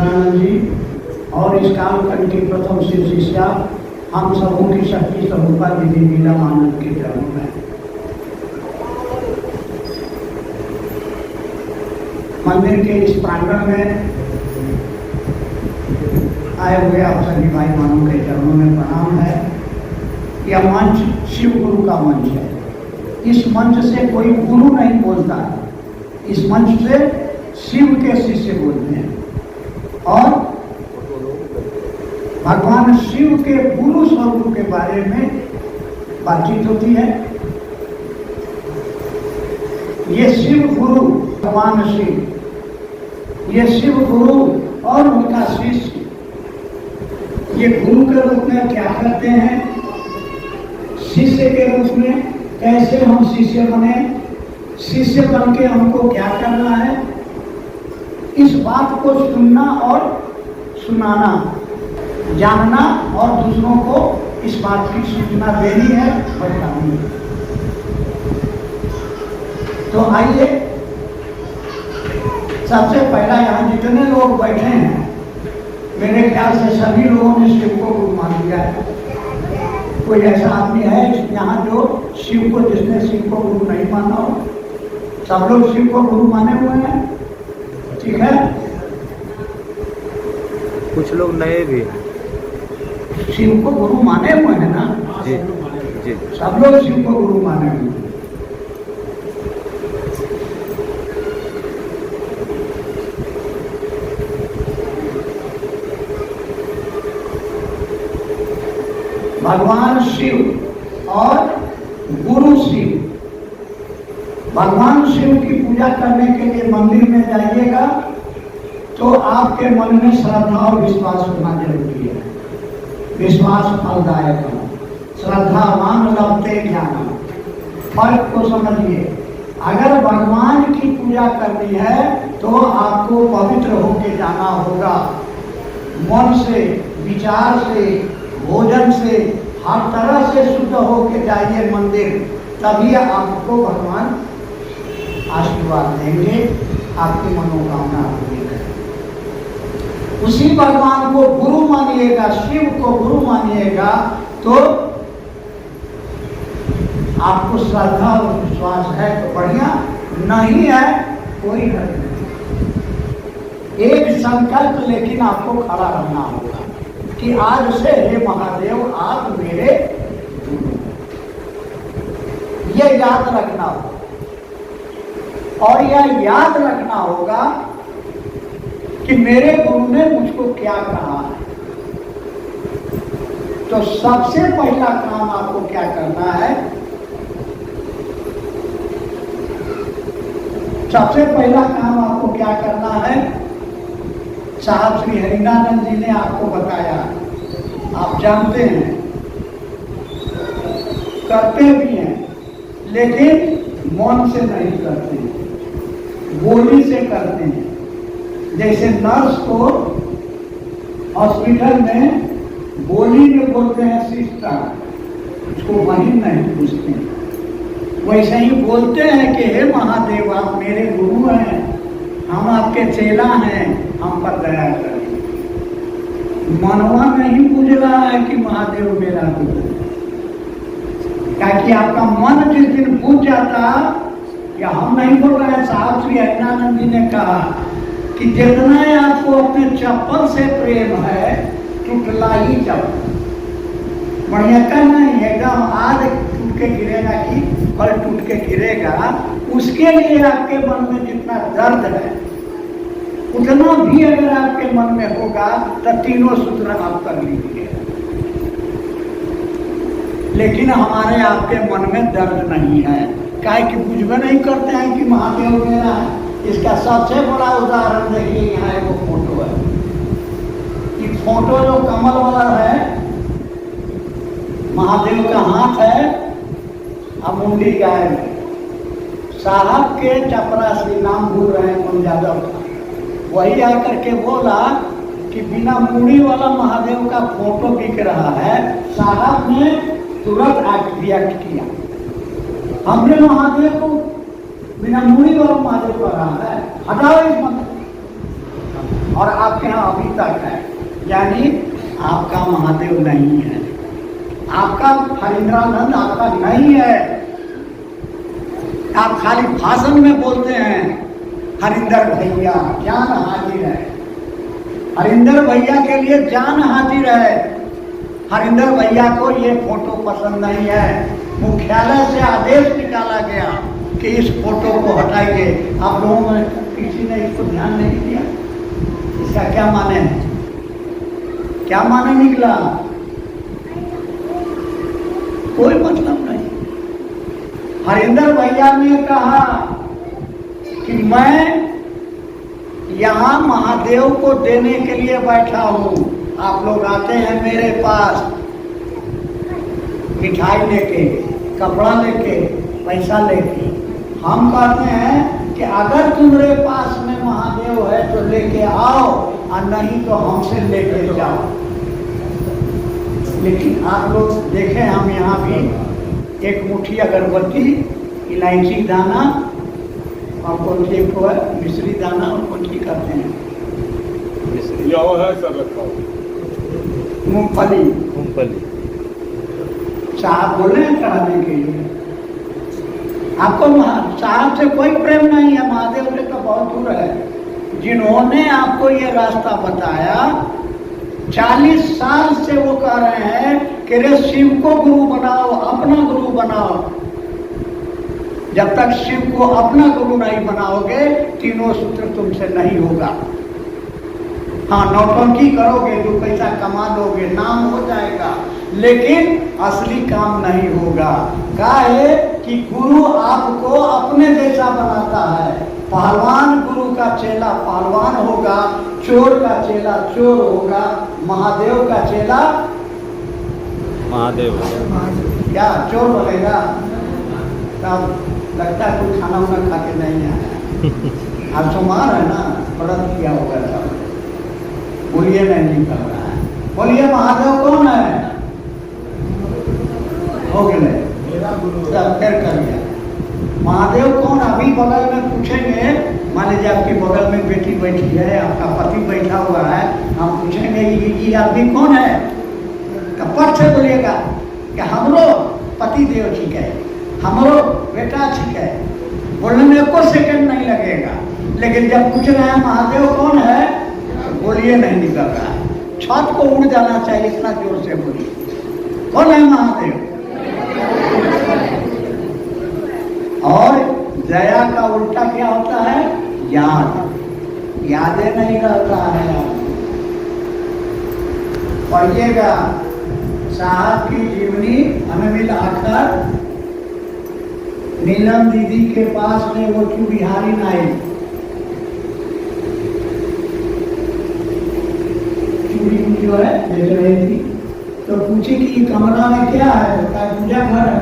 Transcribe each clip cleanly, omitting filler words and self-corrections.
हरिनानंद जी और इस कालखंड की प्रथम शिष्या हम सबों की शक्ति स्वरूपा दीदी नीलम आनंद के चरणों में मंदिर के इस प्रांगण में आए हुए आप सभी भाई बहनों के चरणों में प्रणाम है। यह मंच शिव गुरु का मंच है। इस मंच से कोई गुरु नहीं बोलता है, इस मंच से शिव के शिष्य बोलते हैं और भगवान शिव के गुरु स्वरूप के बारे में बातचीत होती है। ये शिव गुरु भगवान शिव, ये शिव गुरु और उनका शिष्य ये गुरु के रूप में क्या करते हैं, शिष्य के रूप में कैसे हम शिष्य बने, शिष्य बन के हमको क्या करना है, इस बात को सुनना और सुनाना, जानना और दूसरों को इस बात की सूचना देनी है, बतानी है। तो आइए, सबसे पहला यहाँ जितने लोग बैठे हैं मेरे ख्याल से सभी लोगों ने शिव को गुरु मान लिया है। कोई ऐसा आदमी है यहाँ जो शिव को, जिसने शिव को गुरु नहीं माना हो? सब लोग शिव को गुरु माने हुए हैं, ठीक है। कुछ लोग नए भी हैं। शिव को गुरु माने हुए हैं ना? जी जी, सब लोग शिव को गुरु माने हुए हैं। भगवान शिव और गुरु शिव, भगवान शिव की पूजा करने के लिए मंदिर में जाइएगा तो आपके मन में श्रद्धा और विश्वास होना जरूरी है। विश्वास फलदायक है, श्रद्धावान लभते ज्ञान। फर्क को समझिए, अगर भगवान की पूजा करनी है तो आपको पवित्र होके जाना होगा, मन से, विचार से, भोजन से, हर तरह से शुद्ध होके जाइए मंदिर, तभी आपको भगवान आशीर्वाद देंगे, आपकी मनोकामना पूरी करेंगे। उसी भगवान को गुरु मानिएगा, शिव को गुरु मानिएगा तो आपको श्रद्धा और विश्वास है तो बढ़िया, नहीं है कोई हर्ज नहीं। एक संकल्प लेकिन आपको खड़ा रहना होगा कि आज से हे महादेव आप मेरे गुरु, ये याद रखना होगा। और यह याद रखना होगा कि मेरे गुरु ने मुझको क्या कहा है। तो सबसे पहला काम आपको क्या करना है, सबसे पहला काम आपको क्या करना है, साहब श्री हरिनानंद जी ने आपको बताया, आप जानते हैं, करते भी हैं, लेकिन मन से नहीं करते हैं, बोली से करते हैं। जैसे नर्स को हॉस्पिटल में बोली में बोलते हैं सिस्टर, उसको बहन नहीं पूछते हैं। वैसे ही बोलते हैं कि हे महादेव आप मेरे गुरु हैं, हम आपके चेला हैं, हम पर दया करें। मनवा नहीं पूछ रहा है कि महादेव मेरा गुरु है, ताकि आपका मन जिस दिन पूछ जाता, या हम नहीं बोल रहे हैं, साहब श्री हरिनानंद जी ने कहा कि जितना आपको अपने चप्पल से प्रेम है, टूटला ही चप्पल, बढ़िया का नहीं, एकदम आज टूट के गिरेगा कि कल टूट के गिरेगा, उसके लिए आपके मन में जितना दर्द है उतना भी अगर आपके मन में होगा तो तीनों सूत्र आप कर लीजिए। लेकिन हमारे आपके मन में दर्द नहीं है, काहे कि बुझबे नहीं करते हैं कि महादेव मेरा है। इसका सबसे बड़ा उदाहरण देखिए, यहाँ एक फोटो है। ये फोटो जो कमल वाला है, महादेव का हाथ है और मुंडी गाय में। साहब के चपरासी, नाम भूल रहे हैं कौन, यादव था, वही आकर के बोला कि बिना मुड़ी वाला महादेव का फोटो बिक रहा है। साहब ने तुरंत रिएक्ट किया, हमने महादेव को बिना मुड़ी वाला महादेव कर रहा है, हटाओ इस मंदिर। और आपके यहाँ अभी तक है, यानी आपका महादेव नहीं है, आपका हरिंद्रानंद आपका नहीं है। आप खाली भाषण में बोलते हैं हरिंदर भैया, जान हाजिर है। हरिंदर भैया के लिए जान हाजिर है। हरिंदर भैया को ये फोटो पसंद नहीं है। मुख्यालय से आदेश निकाला गया कि इस फोटो को हटाइए। आप लोगों में किसी ने इसको ध्यान नहीं दिया। इसका क्या माने है? क्या माने निकला? कोई मतलब नहीं। हरिंदर भैया ने कहा कि मैं यहाँ महादेव को देने के लिए बैठा हूँ। आप लोग आते हैं मेरे पास मिठाई लेके, कपड़ा लेके, पैसा लेके। हम कहते हैं कि अगर तुम्हारे पास में महादेव है तो लेके आओ, और नहीं तो हमसे लेके जाओ। लेकिन आप लोग देखें, हम यहाँ भी एक मुट्ठी अगरबत्ती, इलायची दाना और कौन सी को है मिश्री दाना और कौन सी करते हैं मूंगफली साहब बोले हैं चढ़ाने के लिए। आपको साहब से कोई प्रेम नहीं है, महादेव से तो बहुत दूर है। जिन्होंने आपको ये रास्ता बताया, 40 साल से वो कह रहे हैं कि रे शिव को गुरु बनाओ, अपना गुरु बनाओ। जब तक शिव को अपना गुरु नहीं बनाओगे, तीनों सूत्र तुमसे नहीं होगा। हाँ, नौटंकी करोगे, 2 पैसा कमा लोगे, नाम हो जाएगा, लेकिन असली काम नहीं होगा। क्या है कि गुरु आपको अपने जैसा बनाता है। पहलवान गुरु का चेला पहलवान होगा, चोर का चेला चोर होगा, महादेव का चेला महादेव क्या चोर बनेगा? तब लगता है कोई खाना वाना खा के नहीं आया। आप सोमार है ना, व्रत किया होगा सब। बोलिए नहीं निकल रहा है। बोलिए महादेव कौन है? हो गए फिर कर लिया। महादेव कौन? अभी बगल में पूछेंगे, मान लीजिए आपके बगल में बेटी बैठी है, आपका पति बैठा हुआ है, हम पूछेंगे ये आदमी कौन है? कपट से बोलिएगा कि हमरो पति देव ठीक है, हमरो बेटा ठीक है। बोलने में एको सेकंड नहीं लगेगा। लेकिन जब पूछ रहे हैं महादेव कौन है, बोलिए नहीं निकल रहा है। छत को उड़ जाना चाहिए, इतना जोर से बोलिए कौन है महादेव। और दया का उल्टा क्या होता है? याद। यादें नहीं रहता है। पढ़िएगा साहब की जीवनी हमें मिला आकर नीलम दीदी के पास में वो बिहारी नाई जो है देख रही थी, तो पूछी कि ये कमरा में क्या है? पूजा घर है।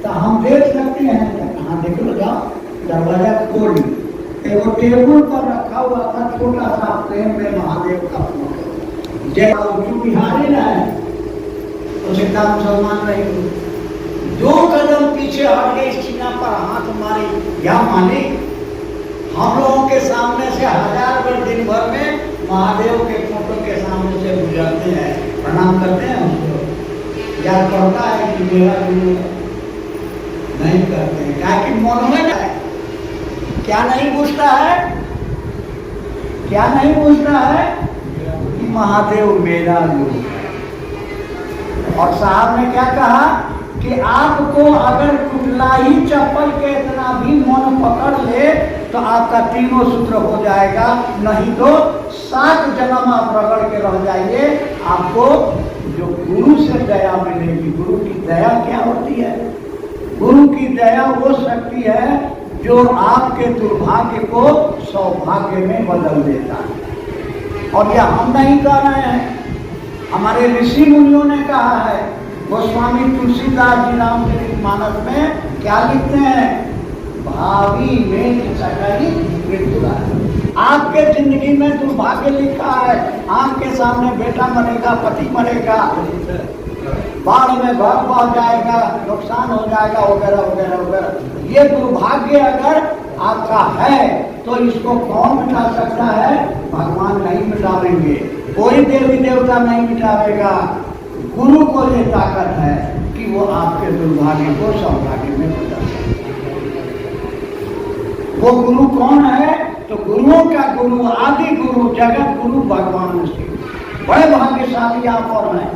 तो हम देख सकते हैं? कहाँ देख लो, जाओ दरवाजा खोल। वो टेबल पर रखा हुआ था छोटा सा प्रेम में महादेव का फोटो। जय बिहारी है, उसे का मुसलमान रही। 2 कदम पीछे हट गए, इस चिन्ह पर हाथ मारी। या मालिक, हम लोगों के सामने से 1000 बार दिन भर में महादेव के फोटो के सामने से गुजरते हैं, प्रणाम करते हैं उसको। याद पड़ता है कि मेरा गुरु नहीं करते हैं, क्या कि मन में है। क्या नहीं पूछता है? क्या नहीं पूछता है कि महादेव मेरा गुरु है। और साहब ने क्या कहा कि आपको अगर कुटलाई चप्पल के इतना भी मन पकड़ ले तो आपका तीनों सूत्र हो जाएगा, नहीं तो 7 जन्म आप रगड़ के रह जाइए। आपको जो गुरु से दया मिलेगी। गुरु की दया क्या होती है? गुरु की दया वो शक्ति है जो आपके दुर्भाग्य को सौभाग्य में बदल देता है। और यह हम नहीं कह रहे हैं, हमारे ऋषि मुनियों ने कहा है। गोस्वामी तुलसीदास जी रामचरितमानस में क्या लिखते हैं? भावी में सकरी मृत्यु। आपके जिंदगी में दुर्भाग्य लिखा है, आपके सामने बेटा मरेगा, पति मरेगा, बाढ़ में घर बह जाएगा, नुकसान हो जाएगा, वगैरह वगैरह वगैरह। ये दुर्भाग्य अगर आपका है तो इसको कौन मिटा सकता है? भगवान नहीं मिटावेंगे, कोई देवी देवता नहीं मिटावेगा। गुरु को ये ताकत है कि वो आपके दुर्भाग्य को सौभाग्य में बदल सकता है। वो गुरु कौन है? तो गुरुओं का गुरु, आदि गुरु, जगत गुरु भगवान शिव। बड़े भाग्यशाली आप और मैं,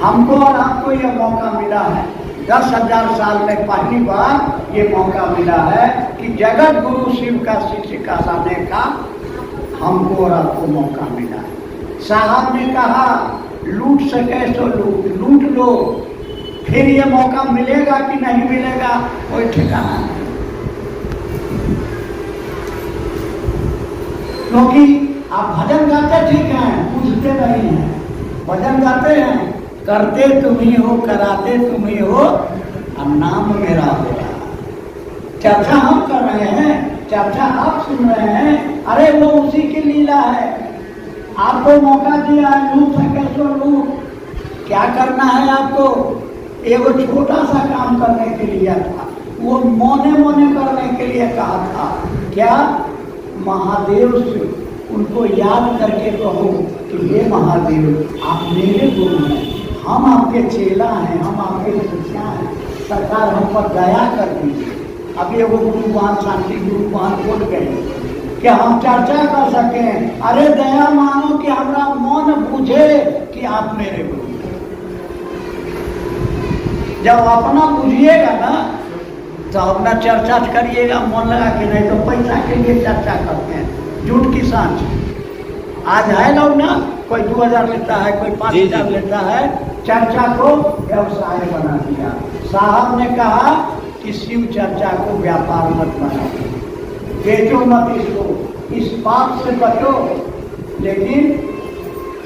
हमको और आपको यह मौका मिला है। 10,000 साल में पहली बार ये मौका मिला है कि जगत गुरु शिव का शिष्य कहलाने का हमको और आपको मौका मिला है। साहब ने कहा लूट सके तो लूट लो, फिर ये मौका मिलेगा कि नहीं मिलेगा कोई ठिकाना नहीं। क्योंकि आप भजन गाते ठीक हैं, पूछते नहीं हैं। भजन गाते हैं, करते तुम ही हो, कराते तुम ही हो, और नाम मेरा हो रहा। चर्चा हम कर रहे हैं, चर्चा आप सुन रहे हैं। अरे वो उसी की लीला है, आपको मौका दिया है, लूट सके तो लूट। क्या करना है आपको? एगो छोटा सा काम करने के लिए था, वो मोने मोने करने के लिए कहा था। क्या? महादेव से उनको याद करके कहो कि हे महादेव आप मेरे गुरु हैं, हम आपके चेला हैं, हम आपके शिष्य हैं, सरकार हम पर दया कर दीजिए। अब ये वो गुरुवान शांति गुरुवान बोल गए कि हम चर्चा कर सकें। अरे दया मानो कि हमारा मन बुझे कि आप मेरे गुरु हैं। जब अपना बुझिएगा ना तो अपना चर्चा करिएगा मन लगा के, नहीं तो पैसा के लिए चर्चा करते हैं, झूठ की सांच। आज है लोग ना, कोई 2000 लेता है, कोई 5000 लेता है, चर्चा को व्यवसाय बना दिया। साहब ने कहा कि शिव चर्चा को व्यापार मत बनाओ, बेचो मत इसको, इस पाप से बचो। लेकिन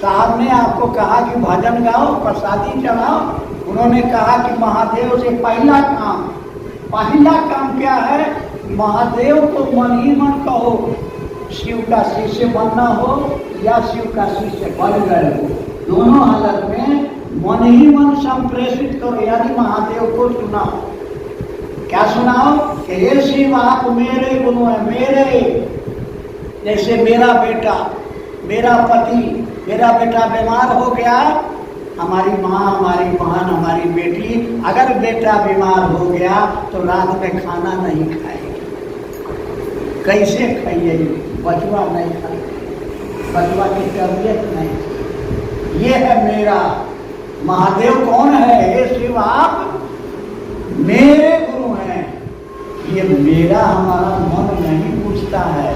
साहब ने आपको कहा कि भजन गाओ, प्रसादी चढ़ाओ। उन्होंने कहा कि महादेव से पहला काम क्या है? महादेव को मन ही मन कहो, शिव का शिष्य बनना हो या शिव का शिष्य बन गए हो, दोनों हालत में मन ही मन संप्रेषित करो, यानी महादेव को सुनाओ। क्या सुनाओ? कि हे शिव आप मेरे गुरु हैं, मेरे। जैसे मेरा बेटा, मेरा पति, मेरा बेटा बीमार हो गया, हमारी माँ, हमारी बहन, हमारी बेटी, अगर बेटा बीमार हो गया तो रात में खाना नहीं खाएगी। कैसे खाइएगी? बचवा नहीं खाएगी, बचवा की तबीयत नहीं। ये है मेरा महादेव। कौन है? हे शिव आप मेरे गुरु हैं। ये मेरा हमारा मन नहीं पूछता है।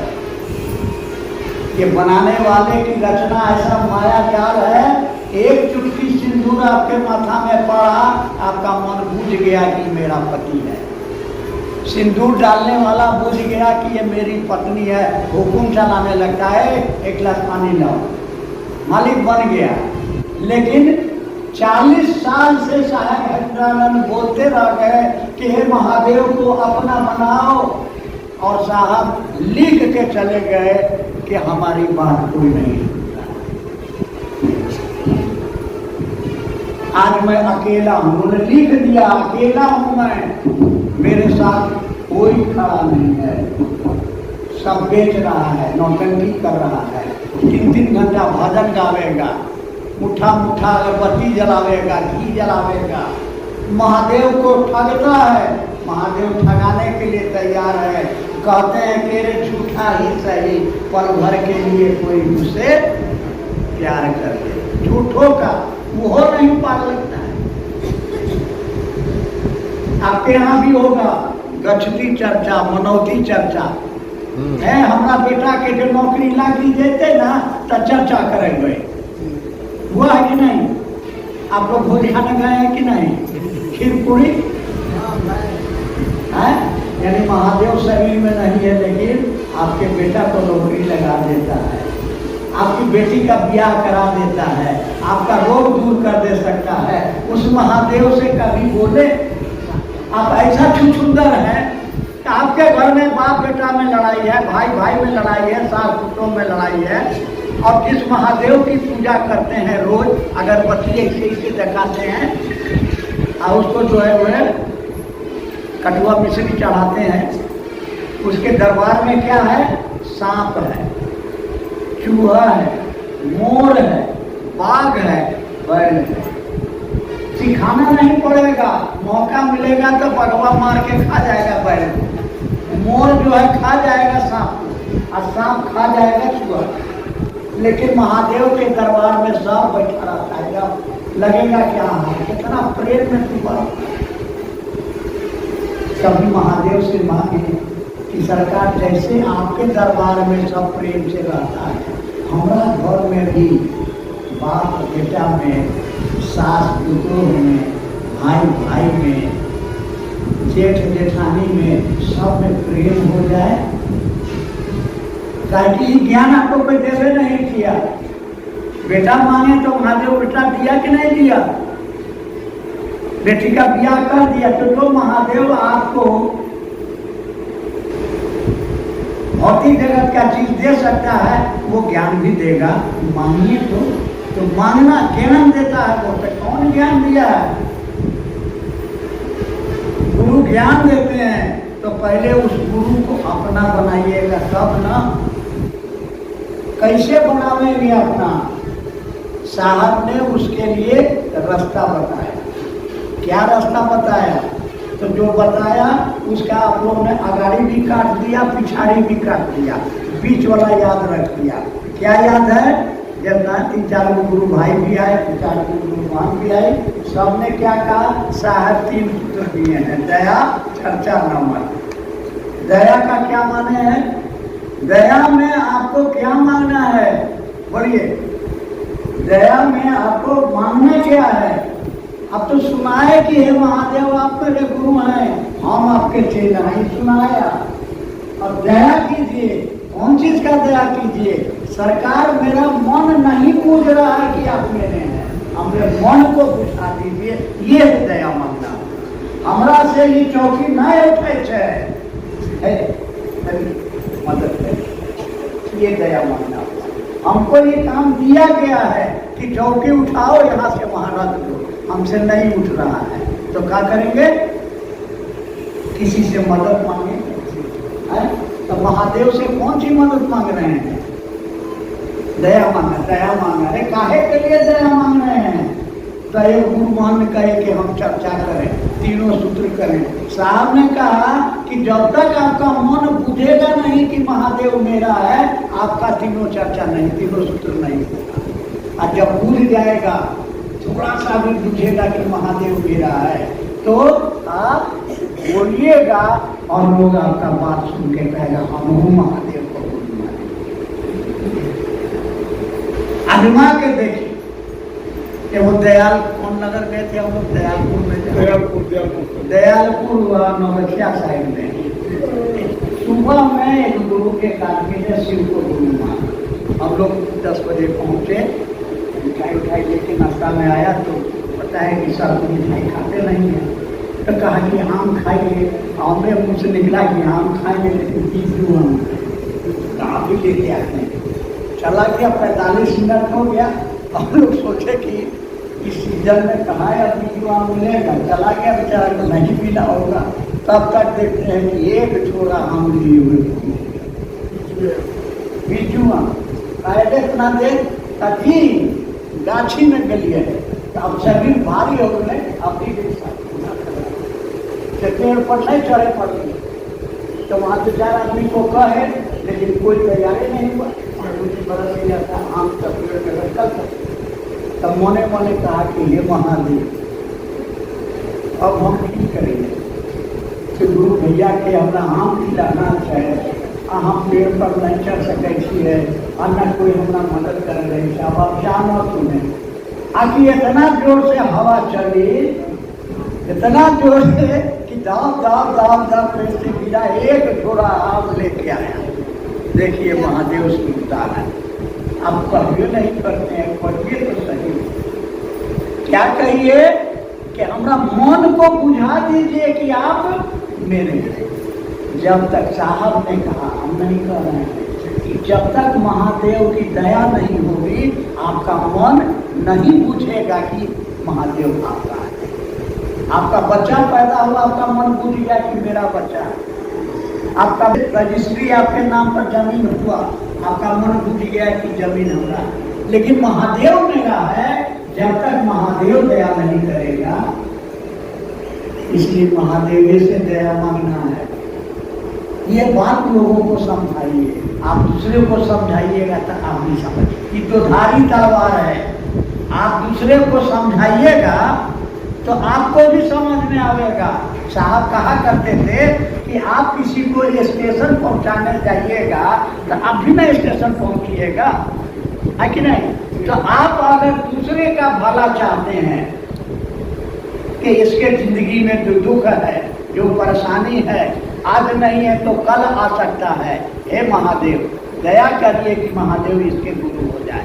ये बनाने वाले की रचना ऐसा माया जाल है, एक चुटकी सिंदूर आपके माथा में पड़ा, आपका मन बूझ गया कि मेरा पति है। सिंदूर डालने वाला बूझ गया कि ये मेरी पत्नी है, हुकुम चलाने लगता है, एक गिलास पानी लाओ, मालिक बन गया। लेकिन 40 साल से साहब हरिदानंद बोलते रह गए कि हे महादेव को अपना बनाओ, और साहब लिख के चले गए कि हमारी बात कोई नहीं सुनता। आज मैं अकेला हूँ, उन्होंने लिख दिया अकेला हूँ मैं, मेरे साथ कोई खड़ा नहीं है, सब बेच रहा है, नौटंकी कर रहा है, 3-3 घंटा भजन गावेगा, मुठा मुठा अगरबत्ती जलावेगा, घी जलावेगा, महादेव को ठगता है। महादेव ठगाने के लिए तैयार है। कहते हैं कि रे झूठा ही सही, पल भर के लिए कोई मुझसे प्यार कर दे। झूठों का वो नहीं पार लगता है। आपके यहाँ भी होगा गछती चर्चा, मनौती चर्चा है। हमारा बेटा के जो नौकरी लागी देते ना तो चर्चा करेंगे, हुआ है कि नहीं? आप लोग भोज खाने गए हैं कि नहीं? खीर पूरी है, यानी महादेव शरीर में नहीं है, लेकिन आपके बेटा को नौकरी लगा देता है, आपकी बेटी का ब्याह करा देता है, आपका रोग दूर कर दे सकता है। उस महादेव से कभी बोले? आप ऐसा छुछुंदर हैं कि आपके घर में बाप बेटा में लड़ाई है, भाई भाई में लड़ाई है, सास पुत्रों में लड़ाई है, और जिस महादेव की पूजा करते हैं रोज अगरबत्ती ऐसे दिखाते हैं, और उसको जो है वह कटुआ मिश्री चढ़ाते हैं, उसके दरबार में क्या है? सांप है, चूहा है, मोर है, बाघ है, बैल है। सिखाना नहीं पड़ेगा, मौका मिलेगा तो भगवा मार के खा जाएगा बैल। मोर जो है खा जाएगा सांप, और सांप खा जाएगा चूहा। लेकिन महादेव के दरबार में सांप बैठा रहता है, लगेगा क्या है, कितना प्रेम में छुपा। कभी महादेव से मांगे कि सरकार जैसे आपके दरबार में सब प्रेम से रहता है, हमारा घर में भी बाप बेटा में, सास पुतों में, भाई भाई में, जेठ जेठानी में, सब में प्रेम हो जाए। ताकि ज्ञान आपको कोई देवे नहीं किया। बेटा मांगे तो महादेव बेटा दिया कि नहीं दिया? बेटी का ब्याह कर दिया तो जो महादेव आपको भौतिक जगत का चीज दे सकता है वो ज्ञान भी देगा। मांगिए तो मांगना ज्ञान देता है। वो तो कौन ज्ञान दिया है? गुरु ज्ञान देते हैं तो पहले उस गुरु को अपना बनाइएगा तब ना। कैसे बनावेंगे अपना? साहब ने उसके लिए रास्ता बताया। क्या रास्ता बताया? तो जो बताया उसका आप लोगों ने अगाड़ी भी काट दिया, पिछाड़ी भी काट दिया, बीच वाला याद रख दिया। क्या याद है? जब 3-4 गुरु भाई भी आए, 3-4 गुरु बहन भी आए, सबने क्या कहा? साहब 3 सूत्र दिए हैं, दया, चर्चा, नमन। दया का क्या माने है? दया में आपको क्या मांगना है? बोलिए। दया में आपको मांगना क्या है? अब तो सुनाए कि हे महादेव आप मेरे गुरु हैं, हम आपके चेला हैं, सुनाया। अब दया कीजिए। कौन चीज का दया कीजिए? सरकार मेरा मन नहीं पूछ रहा है कि आप मेरे हैं, हमरे मन को बुझा दीजिए। ये है दया मांगना। हमरा से ये चौकी नहीं उठे है, मदद करिए। ये दया मांगना। हमको ये काम दिया गया है कि चौकी उठाओ, यहाँ से वहां रख दो, हमसे नहीं उठ रहा है। तो क्या करेंगे? किसी से मदद मांगे। तो महादेव से कौन सी मदद मांग रहे हैं? दया मांगा, दया मांगा। अरे काहे के लिए दया मांग रहे हैं? तो एक गुरुमान ने कहे कि हम चर्चा करें, 3 सूत्र करें। साहब ने कहा कि जब तक आपका मन बुझेगा नहीं कि महादेव मेरा है, आपका 3 चर्चा नहीं, 3 सूत्र नहीं होगा। और जब बुझ जाएगा, थोड़ा सा भी बुझेगा कि महादेव मेरा है, तो आप बोलिएगा और लोग आपका बात सुन के कहेगा हम महादेव को आजमा के देखिए। कि वो दयाल कौन नगर गए थे हम लोग? दयालपुर में, दयालपुर नौगछिया साइड में। सुबह में एक गुरु के कार्य से शिव को गुरु माना। हम लोग 10 बजे पहुंचे, मिठाई उठाई लेके नाश्ता में आया तो पता है कि सब मिठाई खाते नहीं है। तो कहा कि आम खाइए। आमने मुँह से निकला कि आम खाएंगे, लेकिन बीजू आम आप भी लेके आते हैं। चला गया, 45 मिनट हो गया। हम लोग सोचे कि इस सीजन में कहाँ है बीजू आम मिलेगा। चला गया, बेचारा को नहीं मिला होगा। तब तक देखते हैं कि एक छोरा आम लिए हुए बीजू आम। पहले इतना देर तभी गाछी में गलिए है, तो अब शरीर भारी हो गए। अपनी पेड़ पर नहीं चढ़े पड़े, तो वहाँ से 4 आदमी को कहे, लेकिन कोई तैयारी नहीं हुआ। बरस गया था आम का पेड़ में कल तक। तब मोने मोने कहा कि ये महादेव, अब हम की करेंगे? तो गुरु भैया के हमरा आम खिलाना चाहिए। हम पेड़ पर नहीं चढ़ सके है, और न कोई हमारा मदद कर रही है। अब आप जानो तुम्हें आखिर इतना जोर से हवा चली, इतना जोर से कि दाब दाब दाब दाब पेड़ से गिरा। एक छोरा आम लेके आया। देखिए महादेव सुनता है। आप कहिए नहीं करते हैं, पढ़िए तो सही। क्या कहिए कि हमारा मन को बुझा दीजिए कि आप मेरे हैं। जब तक साहब ने कहा, हम नहीं कह रहे हैं कि जब तक महादेव की दया नहीं होगी, आपका मन नहीं बुझेगा कि महादेव आपका है। आपका बच्चा पैदा हुआ, आपका मन बुझ गया कि मेरा बच्चा है। आपका रजिस्ट्री आपके नाम पर जमीन हुआ, आपका मन बुझ गया कि जमीन हमारा, लेकिन महादेव मेरा है, जब तक महादेव दया नहीं करेगा, इसलिए महादेव से दया मांगना है। ये बात लोगों को समझाइए, आप दूसरे को समझाइएगा तो आप भी समझ, ये तो धारी तलवार है, आप दूसरे को समझाइएगा तो आपको भी समझ में आएगा। साहब कहा करते थे कि आप किसी को स्टेशन पहुंचाने जाइएगा तो आप भी ना स्टेशन पहुंचिएगा, है कि नहीं? तो आप अगर दूसरे का भला चाहते हैं कि इसके जिंदगी में जो दुख है, जो परेशानी है, आज नहीं है तो कल आ सकता है, हे महादेव दया करिए कि महादेव इसके गुरु हो जाए,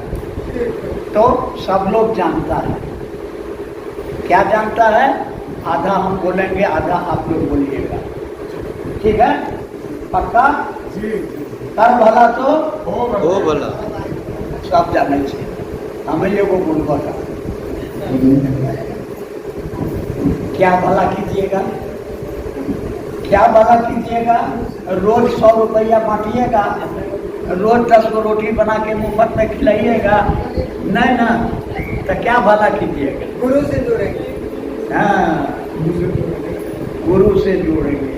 तो सब लोग जानता है। क्या जानता है? आधा हम बोलेंगे, आधा आप लोग बोलिएगा, ठीक है? पक्का? कर भला तो हो भला। सब जाने चाहिए, हमें एगो बोलबा का क्या भला कीजिएगा, क्या भला कीजिएगा? रोज 100 रुपया बांटिएगा, रोज 10 को रोटी बना के मुफ्त में खिलाइएगा, नहीं ना, तो क्या भला कीजिएगा? गुरु से जुड़ेंगे। हाँ, गुरु से जोड़ेंगे।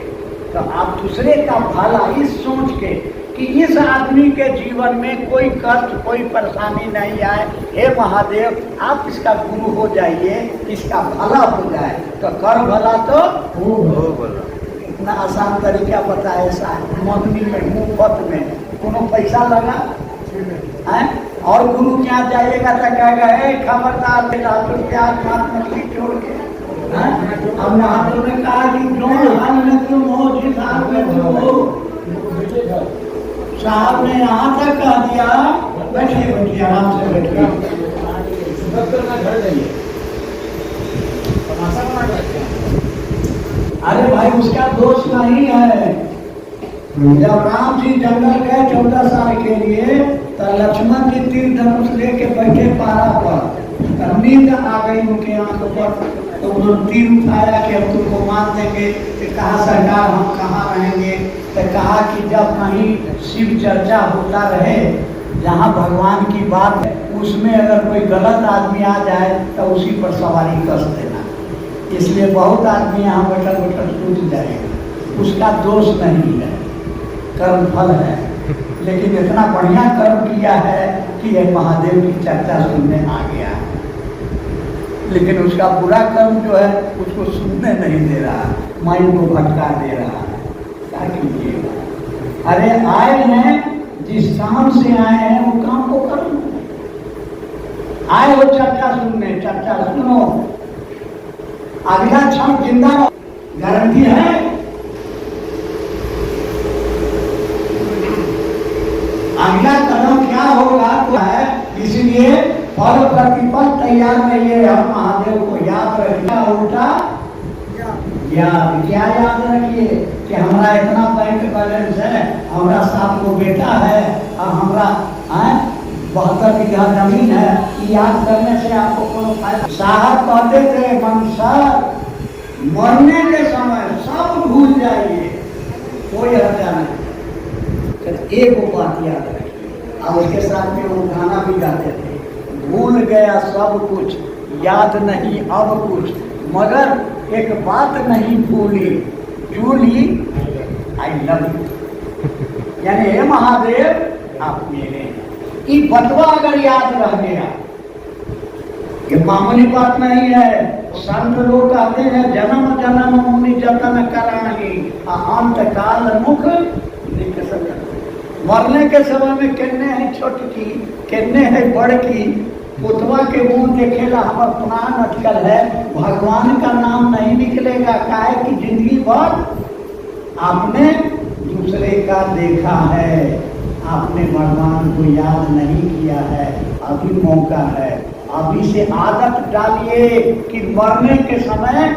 तो आप दूसरे का भला इस सोच के कि इस आदमी के जीवन में कोई कष्ट, कोई परेशानी नहीं आए, हे महादेव आप इसका गुरु हो जाइए, इसका भला हो जाए, तो कर भला तो हो भला। इतना आसान तरीका बताए साहब, मंगनी में मुफ्त में, कोनो पैसा लगा है? और गुरु क्या जाइएगा तो कहेगा हे खबरदार प्याज मांस मछली छोड़ के, अब महादेव ने कहा कि जो हाल में तुम हो, जिस हाल में तुम हो, साहब ने यहाँ तक कह दिया, बैठिए बैठिए आराम से बैठिए, अरे भाई उसका दोष नहीं है। जब राम जी जंगल गए 14 साल के लिए, तो लक्ष्मण जी तीर धनुष लेके बैठे पारा पर, नींद आ गई उनके आंख पर, तो उन्होंने तीर उठाया कि हम तुमको मार देंगे। तो कहा सरकार हम कहाँ रहेंगे? तो कहा कि जब कहीं शिव चर्चा होता रहे, जहाँ भगवान की बात है, उसमें अगर कोई गलत आदमी आ जाए तो उसी पर सवारी कस देना। इसलिए बहुत आदमी यहाँ बैठल बैठल टूट जाएगा, उसका दोष नहीं है, कर्म फल है, लेकिन इतना बढ़िया कर्म किया है कि यह महादेव की चर्चा सुनने आ गया, लेकिन उसका बुरा कर्म जो है उसको सुनने नहीं दे रहा, माइंड को भटका दे रहा है। क्या कीजिएगा? अरे आए हैं, जिस काम से आए हैं वो काम को करो, आए हो चर्चा सुनने, चर्चा सुनो, अगला क्षण जिंदा गारंटी है। अगला कदम क्या होगा तो है, इसलिए फल प्रतिफल तैयार नहीं है। हम महादेव को याद रखिए, उल्टा याद क्या याद रखिए कि हमारा इतना बैंक बैलेंस है, हमारा 7 को बेटा है, और हमारा 72 बीघा जमीन है। याद करने से आपको कोनो फायदा? साहब कहते थे मंशर मरने के समय सब भूल जाइए, कोई हत्या नहीं। एक बात याद रखिए, और उसके साथ में वो गाना भी गाते थे, भूल गया सब कुछ, याद नहीं अब कुछ, मगर एक बात नहीं भूली, जूली आई लव यू। यानी हे महादेव आप मेरे हैं। ये बतवा अगर याद रह गया, ये मामूली बात नहीं है। संत लोग कहते हैं जन्म जन्म मुनि जतन कराही, अंत काल मुख निकसन। मरने के समय में किन्ने है छोटकी, किन्ने है बड़की, पुतवा के मुंह देखेला हमार प्राण अटकल है, भगवान का नाम नहीं निकलेगा। काहे कि जिंदगी भर आपने दूसरे का देखा है, आपने भगवान को याद नहीं किया है। अभी मौका है, अभी से आदत डालिए कि मरने के समय